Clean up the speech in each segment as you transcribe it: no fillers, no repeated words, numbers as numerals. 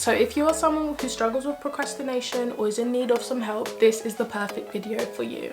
So if you are someone who struggles with procrastination or is in need of some help, this is the perfect video for you.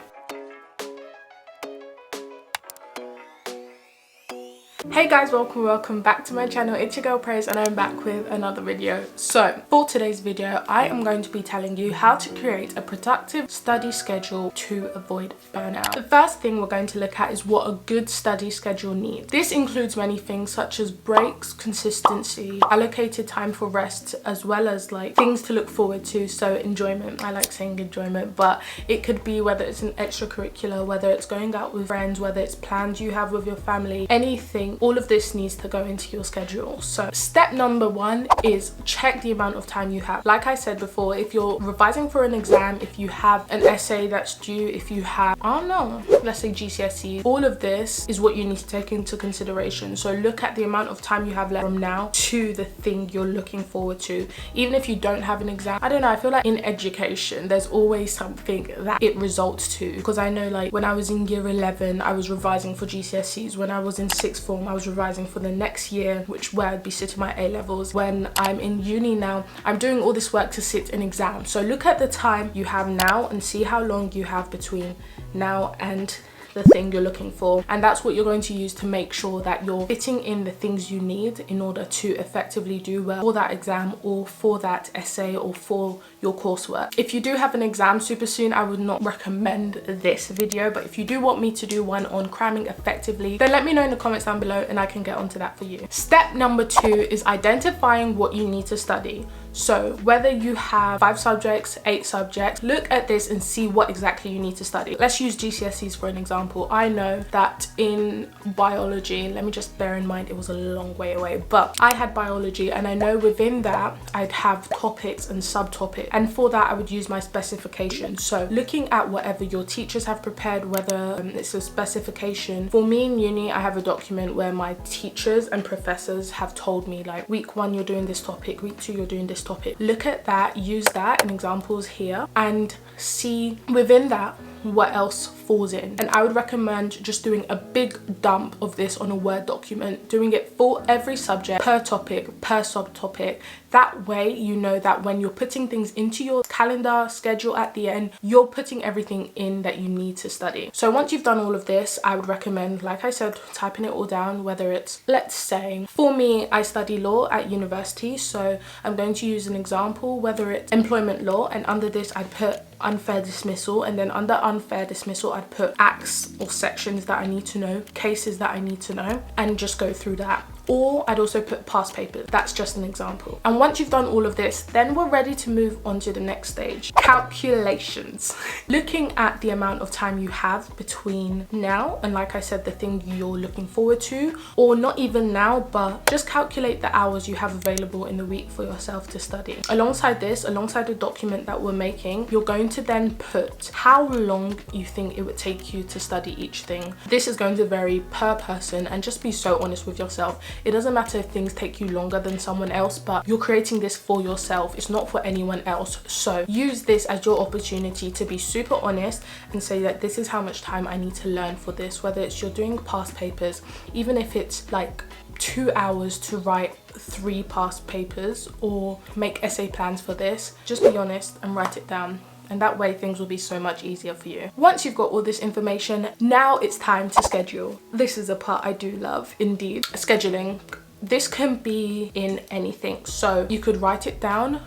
Hey guys, welcome back to my channel. It's your girl Praise and I'm back with another video. So for today's video, I am going to be telling you how to create a productive study schedule to avoid burnout. The first thing we're going to look at is what a good study schedule needs. This includes many things such as breaks, consistency, allocated time for rest, as well as like things to look forward to. So enjoyment, I like saying enjoyment, but it could be whether it's an extracurricular, whether it's going out with friends, whether it's plans you have with your family, anything. All of this needs to go into your schedule. So step number one is check the amount of time you have. Like I said before, if you're revising for an exam, if you have an essay that's due, if you have, I don't know, let's say GCSE, all of this is what you need to take into consideration. So look at the amount of time you have left from now to the thing you're looking forward to. Even if you don't have an exam, I don't know, I feel like in education, there's always something that it results to. Because I know like when I was in year 11, I was revising for GCSEs. When I was in sixth form, I was revising for the next year, where I'd be sitting my A-levels. When I'm in uni now, I'm doing all this work to sit an exam. So look at the time you have now and see how long you have between now and the thing you're looking for, and that's what you're going to use to make sure that you're fitting in the things you need in order to effectively do well for that exam or for that essay or for your coursework. If you do have an exam super soon, I would not recommend this video, but if you do want me to do one on cramming effectively, then let me know in the comments down below and I can get onto that for you. Step number two is identifying what you need to study. So whether you have 5 subjects, 8 subjects, look at this and see what exactly you need to study. Let's use GCSEs for an example. I know that in biology, let me just bear in mind it was a long way away, but I had biology and I know within that I'd have topics and subtopics, and for that I would use my specification. So looking at whatever your teachers have prepared, whether it's a specification. For me in uni, I have a document where my teachers and professors have told me like week 1 you're doing this topic, week 2 you're doing this topic. Look at that, use that in examples here and see within that what else falls in. And I would recommend just doing a big dump of this on a Word document, doing it for every subject, per topic, per subtopic. That way you know that when you're putting things into your calendar schedule at the end, you're putting everything in that you need to study. So once you've done all of this, I would recommend, like I said, typing it all down, whether it's, let's say, for me, I study law at university, so I'm going to use an example, whether it's employment law, and under this I'd put unfair dismissal, and then under unfair dismissal I'd put acts or sections that I need to know, cases that I need to know, and just go through that. Or I'd also put past papers. That's just an example. And once you've done all of this, then we're ready to move on to the next stage. Calculations. Looking at the amount of time you have between now and, like I said, the thing you're looking forward to, or not even now, but just calculate the hours you have available in the week for yourself to study. Alongside this, alongside the document that we're making, you're going to then put how long you think it would take you to study each thing. This is going to vary per person, and just be so honest with yourself. It doesn't matter if things take you longer than someone else, but you're creating this for yourself. It's not for anyone else. So use this as your opportunity to be super honest and say that this is how much time I need to learn for this, whether it's you're doing past papers, even if it's like 2 hours to write 3 past papers or make essay plans for this. Just be honest and write it down. And that way things will be so much easier for you. Once you've got all this information, now it's time to schedule. This is a part I do love, indeed. Scheduling. This can be in anything, so you could write it down.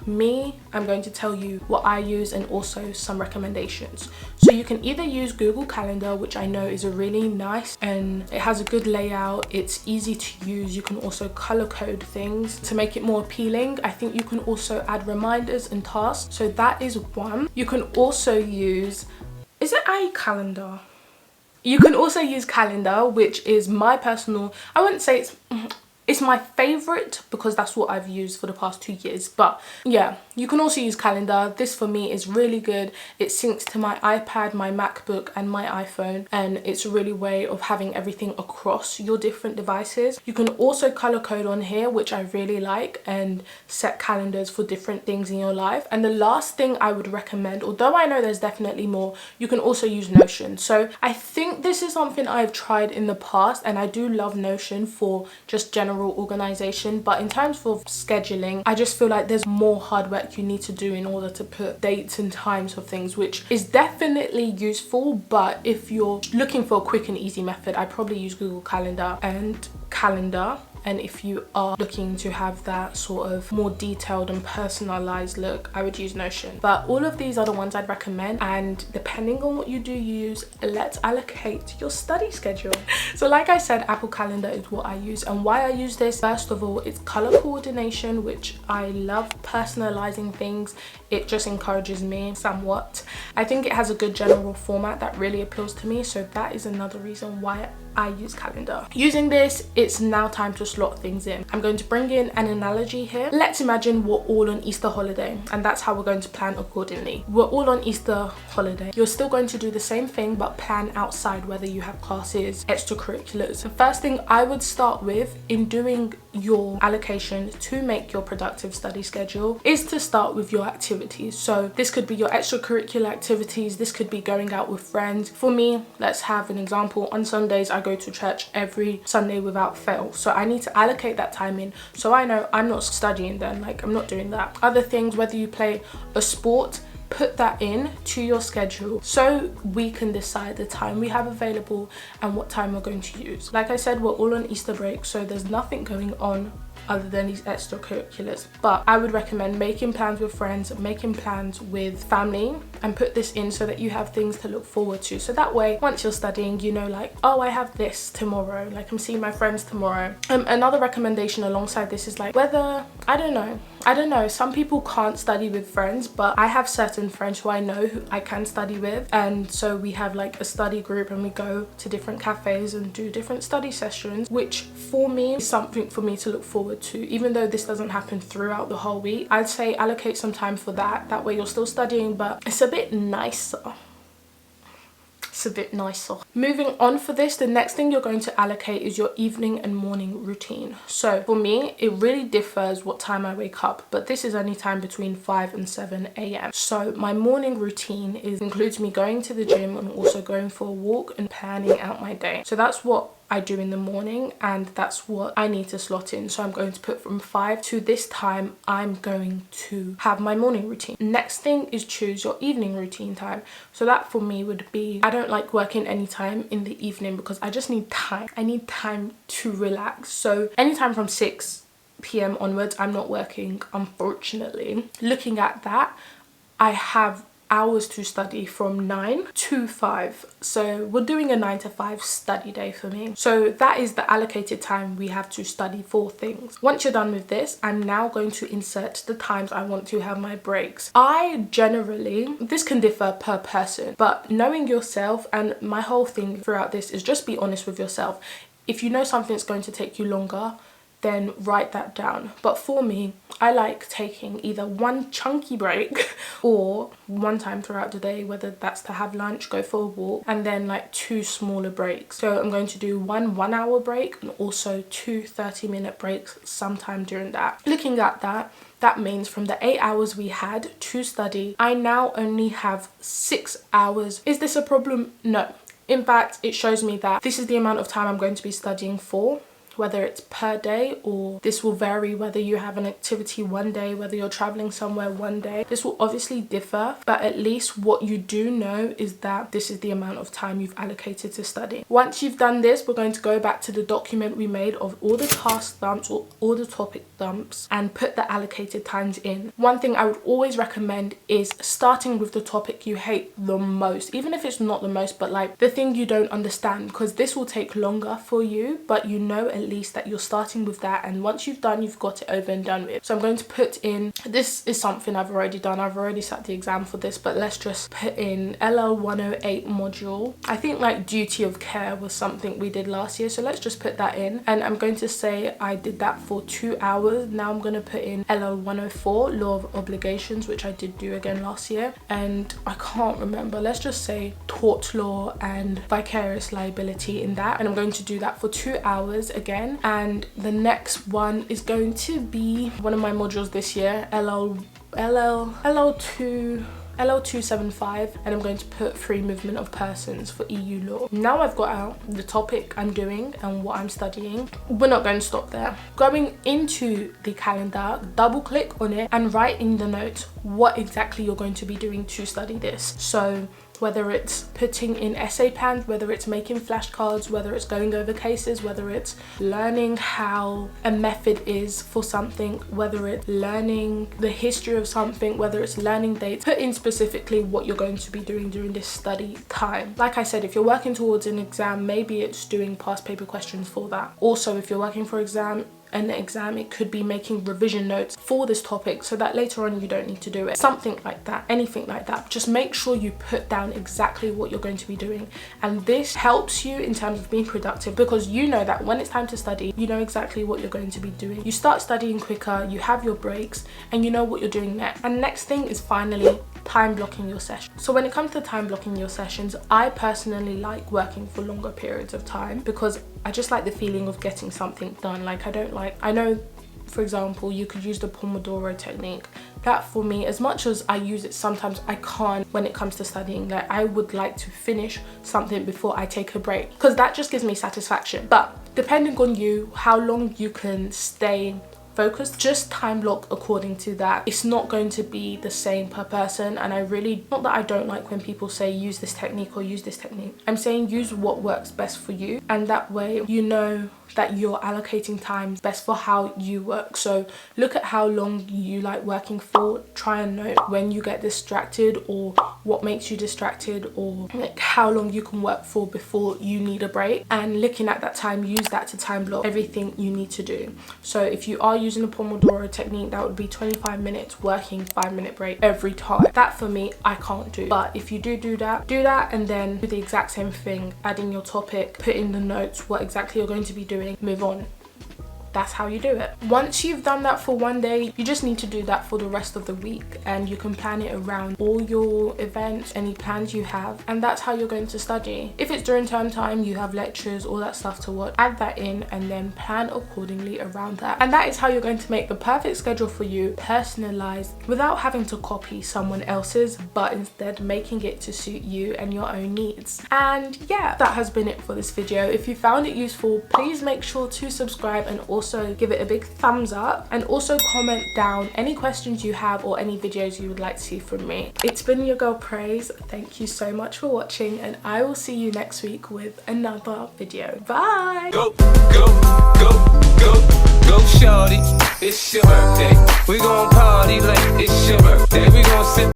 I'm going to tell you what I use and also some recommendations. So you can either use Google Calendar, which I know is a really nice and it has a good layout, it's easy to use. You can also color code things to make it more appealing. I think you can also add reminders and tasks, so that is one. You can also use, is it iCalendar? You can also use Calendar, which is my personal, I wouldn't say it's my favorite because that's what I've used for the past 2 years. But yeah, you can also use Calendar. This for me is really good. It syncs to my iPad, my MacBook and my iPhone, and it's a really way of having everything across your different devices. You can also color code on here, which I really like, and set calendars for different things in your life. And the last thing I would recommend, although I know there's definitely more, you can also use Notion. So I think this is something I've tried in the past, and I do love Notion for just general general organization, but in terms of scheduling, I just feel like there's more hard work you need to do in order to put dates and times of things, which is definitely useful. But if you're looking for a quick and easy method, I probably use Google Calendar and Calendar. And if you are looking to have that sort of more detailed and personalized look, I would use Notion. But all of these are the ones I'd recommend, and depending on what you do use, let's allocate your study schedule. So like I said, Apple Calendar is what I use. And why I use this, first of all, it's color coordination, which I love. Personalizing things, it just encourages me somewhat. I think it has a good general format that really appeals to me, so that is another reason why I use Calendar. Using this, it's now time to slot things in. I'm going to bring in an analogy here. Let's imagine we're all on Easter holiday, and that's how we're going to plan accordingly. We're all on Easter holiday. You're still going to do the same thing, but plan outside, whether you have classes, extracurriculars. The first thing I would start with in doing your allocation to make your productive study schedule is to start with your activities. So this could be your extracurricular activities, this could be going out with friends. For me, let's have an example. On Sundays, I go to church every Sunday without fail, so I need to allocate that time in, so I know I'm not studying then, like I'm not doing that. Other things, whether you play a sport, put that in to your schedule so we can decide the time we have available and what time we're going to use. Like I said, we're all on Easter break, so there's nothing going on other than these extracurriculars, but I would recommend making plans with friends, making plans with family, and put this in so that you have things to look forward to. So that way, once you're studying, you know, like, oh, I have this tomorrow, like I'm seeing my friends tomorrow. Another recommendation alongside this is like, whether, I don't know, some people can't study with friends, but I have certain friends who I know who I can study with, and so we have like a study group and we go to different cafes and do different study sessions, which for me is something for me to look forward to. Even though this doesn't happen throughout the whole week, I'd say allocate some time for that. That way you're still studying, but it's a bit nicer. It's a bit nicer. Moving on for this, the next thing you're going to allocate is your evening and morning routine. So for me, it really differs what time I wake up, but this is only time between 5 and 7 a.m. So my morning routine includes me going to the gym and also going for a walk and planning out my day. So that's what I do in the morning, and that's what I need to slot in. So I'm going to put from 5 to this time I'm going to have my morning routine. Next thing is choose your evening routine time. So that for me would be, I don't like working anytime in the evening because I just need time. I need time to relax. So anytime from 6 p.m. onwards, I'm not working, unfortunately. Looking at that, I have hours to study from 9 to 5, so we're doing a 9 to 5 study day for me. So that is the allocated time we have to study for things. Once you're done with this, I'm now going to insert the times I want to have my breaks. I generally, this can differ per person, but knowing yourself, and my whole thing throughout this is just be honest with yourself. If you know something's going to take you longer, then write that down. But for me, I like taking either one chunky break or one time throughout the day, whether that's to have lunch, go for a walk, and then like 2 smaller breaks. So I'm going to do one 1 hour break and also 2 30-minute breaks sometime during that. Looking at that, that means from the 8 hours we had to study, I now only have 6 hours. Is this a problem? No. In fact, it shows me that this is the amount of time I'm going to be studying for, whether it's per day, or this will vary whether you have an activity one day, whether you're traveling somewhere one day. This will obviously differ, but at least what you do know is that this is the amount of time you've allocated to study. Once you've done this, we're going to go back to the document we made of all the task dumps or all the topic dumps and put the allocated times in. One thing I would always recommend is starting with the topic you hate the most, even if it's not the most, but like the thing you don't understand, because this will take longer for you, but you know at least that you're starting with that, and once you've done, you've got it over and done with. So I'm going to put in, this is something I've already done, I've already sat the exam for this, but let's just put in LL 108 module. I think like duty of care was something we did last year, so let's just put that in, and I'm going to say I did that for 2 hours. Now I'm going to put in LL 104 law of obligations, which I did do again last year, and I can't remember, let's just say tort law and vicarious liability in that, and I'm going to do that for 2 hours again. And the next one is going to be one of my modules this year, LL2 LL275, and I'm going to put free movement of persons for EU law. Now I've got out the topic I'm doing and what I'm studying. We're not going to stop there. Going into the calendar, double click on it and write in the notes what exactly you're going to be doing to study this. So whether it's putting in essay plans, whether it's making flashcards, whether it's going over cases, whether it's learning how a method is for something, whether it's learning the history of something, whether it's learning dates, put in specifically what you're going to be doing during this study time. Like I said, if you're working towards an exam, maybe it's doing past paper questions for that. Also, if you're working for an exam, it could be making revision notes for this topic so that later on you don't need to do it. Something like that, anything like that. Just make sure you put down exactly what you're going to be doing, and this helps you in terms of being productive, because you know that when it's time to study, you know exactly what you're going to be doing. You start studying quicker, you have your breaks, and you know what you're doing next. And next thing is finally time blocking your session. So when it comes to time blocking your sessions, I personally like working for longer periods of time because I just like the feeling of getting something done. Like I know, for example, you could use the Pomodoro technique. That for me, as much as I use it, sometimes I can't when it comes to studying. Like I would like to finish something before I take a break, because that just gives me satisfaction. But depending on you, how long you can stay focused, just time block according to that. It's not going to be the same per person, and I really, not that I don't like when people say use this technique or use this technique. I'm saying use what works best for you, and that way you know that you're allocating time best for how you work. So look at how long you like working for, try and note when you get distracted or what makes you distracted, or like how long you can work for before you need a break, and looking at that time, use that to time block everything you need to do. So if you are using the Pomodoro technique, that would be 25 minutes working, 5-minute break every time. That for me, I can't do. But if you do that, and then do the exact same thing, add in your topic, put in the notes what exactly you're going to be doing, move on. That's how you do it. Once you've done that for one day, you just need to do that for the rest of the week, and you can plan it around all your events, any plans you have, and that's how you're going to study. If it's during term time, you have lectures, all that stuff to watch, add that in and then plan accordingly around that. And that is how you're going to make the perfect schedule for you, personalized, without having to copy someone else's, but instead making it to suit you and your own needs. And yeah, that has been it for this video. If you found it useful, please make sure to subscribe and also give it a big thumbs up, and also comment down any questions you have or any videos you would like to see from me. It's been your girl Praise. Thank you so much for watching, and I will see you next week with another video. Bye. Go, go, go, go, go, shorty. It's your birthday. We gon' party like it's your birthday. We gon' sip